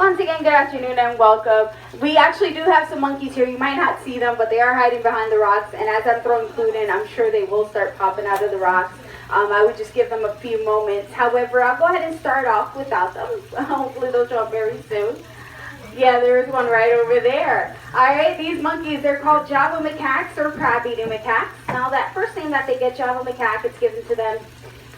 Once again, good afternoon and welcome. We actually do have some monkeys here. You might not see them, but they are hiding behind the rocks. And as I'm throwing food in, I'm sure they will start popping out of the rocks. I would just give them a few moments. However, I'll go ahead and start off without them. Hopefully they'll show up very soon. Yeah, there's one right over there. Alright, these monkeys, they're called Java macaques or crab-eating macaques. Now that first name that they get, Java macaque, it's given to them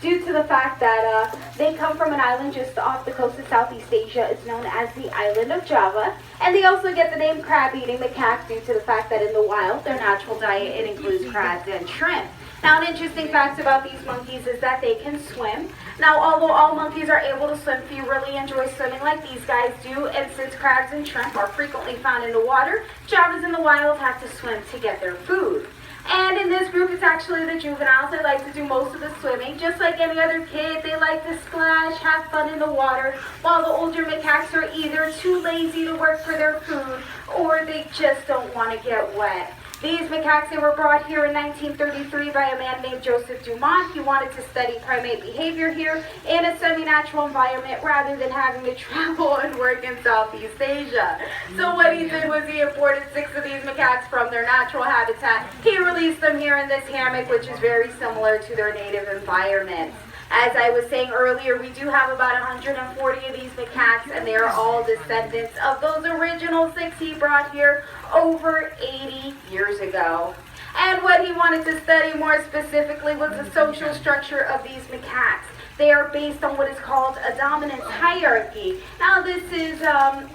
due to the fact that they come from an island just off the coast of Southeast Asia. It's known as the island of Java. And they also get the name crab-eating macaque due to the fact that in the wild, their natural diet, it includes crabs and shrimp. Now, an interesting fact about these monkeys is that they can swim. Now, although all monkeys are able to swim, if you really enjoy swimming like these guys do, and since crabs and shrimp are frequently found in the water, Javas in the wild have to swim to get their food. And in this group, it's actually the juveniles. They like to do most of the swimming. Just like any other kid, they like to splash, have fun in the water, while the older macaques are either too lazy to work for their food, or they just don't want to get wet. These macaques, they were brought here in 1933 by a man named Joseph Dumont. He wanted to study primate behavior here in a semi-natural environment rather than having to travel and work in Southeast Asia. So what he did was he imported 6 of these macaques from their natural habitat. He released them here in this hammock, which is very similar to their native environment. As I was saying earlier, we do have about 140 of these macaques, and they are all descendants of those original 6 he brought here over 80 years ago. And what he wanted to study more specifically was the social structure of these macaques. They are based on what is called a dominance hierarchy. Now this is,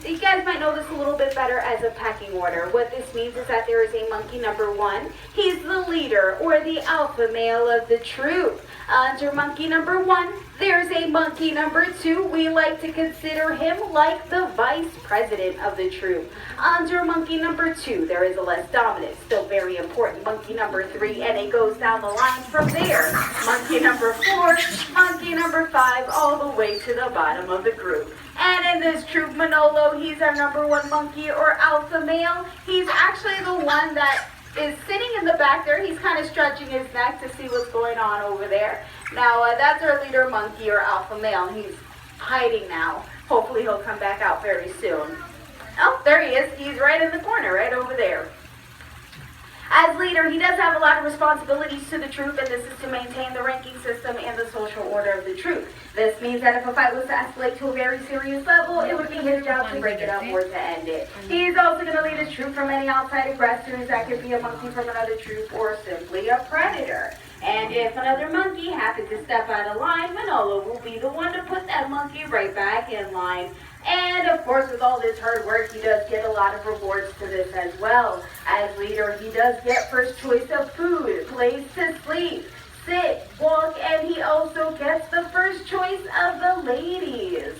you guys might know this a little bit better as a pecking order. What this means is that there is a monkey number 1. He's the leader or the alpha male of the troop. Under monkey number 1, there's a monkey number 2. We like to consider him like the vice president of the troop. Under monkey number 2, there is a less dominant, still very important monkey number 3, and it goes down the line from there. Monkey number 4, monkey number 5, all the way to the bottom of the group. And in this troop, Manolo, he's our number 1 monkey or alpha male. He's actually the one that is sitting in the back there. He's kind of stretching his neck to see what's going on over there. Now, that's our leader monkey or alpha male, and he's hiding now. Hopefully he'll come back out very soon. Oh, there he is. He's right in the corner, right over there. As leader, he does have a lot of responsibilities to the troop, and this is to maintain the ranking system and the social order of the troop. This means that if a fight was to escalate to a very serious level, it would be his job to break it up or to end it. He's also going to lead his troop from any outside aggressors. That could be a monkey from another troop or simply a predator. And if another monkey happens to step out of line, Manolo will be the one to put that monkey right back in line. And of course, with all this hard work, he does get a lot of rewards to this as well. As leader, he does get first choice of food, place to sleep, sit, walk, and he also gets the first choice of the ladies.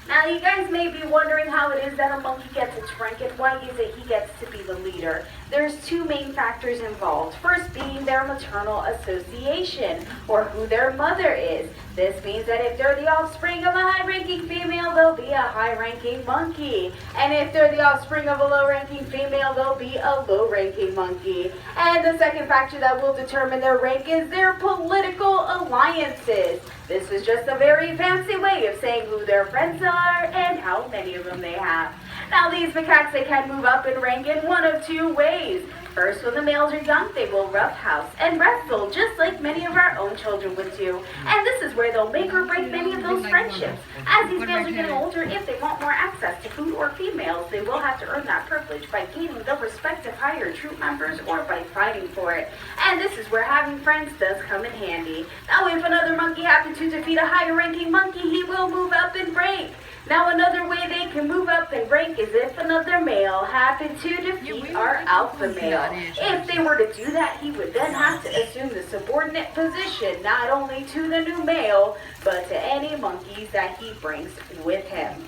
Now, you guys may be wondering how it is that a monkey gets its rank and why is it he gets to be the leader. There's 2 main factors involved. First being their maternal association, or who their mother is. This means that if they're the offspring of a high-ranking female, they'll be a high-ranking monkey. And if they're the offspring of a low-ranking female, they'll be a low-ranking monkey. And the second factor that will determine their rank is their political alliances. This is just a very fancy way of saying who their friends are and how many of them they have. Now, these macaques, they can move up in rank in one of 2 ways. First, when the males are young, they will roughhouse and wrestle, just like many of our own children would do. And this is where they'll make or break many of those friendships. As these males are getting older, if they want more access to food or females, they will have to earn that privilege by gaining the respect of higher troop members or by fighting for it. And this is where having friends does come in handy. Now, if another monkey happens to defeat a higher-ranking monkey, he will move up in rank. Now, another way they can move up in rank is if another male happened to defeat our alpha male. If they were to do that, he would then have to assume the subordinate position, not only to the new male, but to any monkeys that he brings with him.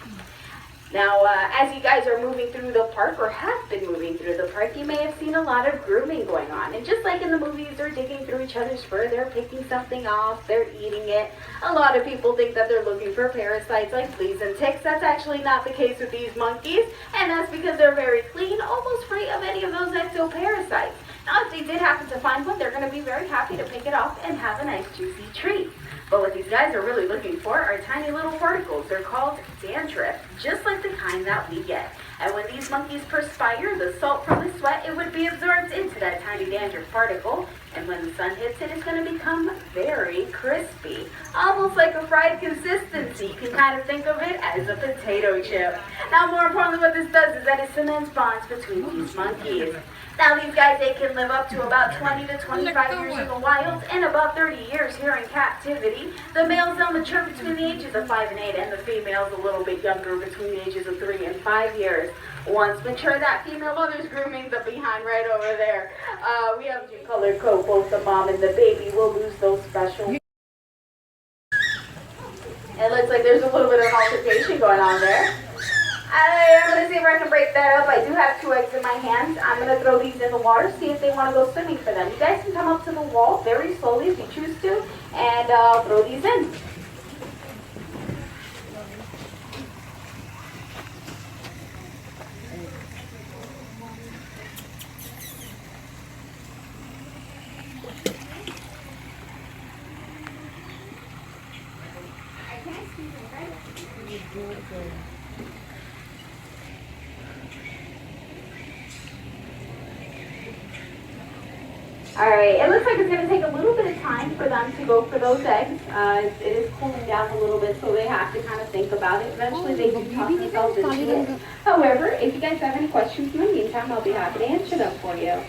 Now, as you guys are moving through the park, or have been moving through the park, you may have seen a lot of grooming going on. And just like in the movies, they're digging through each other's fur, they're picking something off, they're eating it. A lot of people think that they're looking for parasites like fleas and ticks. That's actually not the case with these monkeys, and that's because they're very clean, almost free of any of those ectoparasites. Now, if they did happen to find one, they're going to be very happy to pick it off and have a nice juicy treat. But what these guys are really looking for are tiny little particles. They're called dandruff, just like the kind that we get. And when these monkeys perspire, the salt from the sweat, it would be absorbed into that tiny dandruff particle. And when the sun hits it, it's going to become very crispy, almost like a fried consistency. You can kind of think of it as a potato chip. Now, more importantly, what this does is that it cements bonds between these monkeys. Now, these guys, they can live up to about 20 to 25 years in the wild and about 30 years here in captivity. The males, they'll mature between the ages of 5 and 8, and the females a little bit younger between the ages of 3 and 5 years. Once mature, that female mother's grooming the behind right over there. We have a colored coat, both the mom and the baby will lose those special. It looks like there's a little bit of an altercation going on there. I'm going to see if I can break that up. I do have 2 eggs in my hands. I'm going to throw these in the water, see if they want to go swimming for them. You guys can come up to the wall very slowly if you choose to, and I'll throw these in. Alright, it looks like it's going to take a little bit of time for them to go for those eggs. It is cooling down a little bit, so they have to kind of think about it. Eventually they do toss themselves into it. However, if you guys have any questions in the meantime, I'll be happy to answer them for you.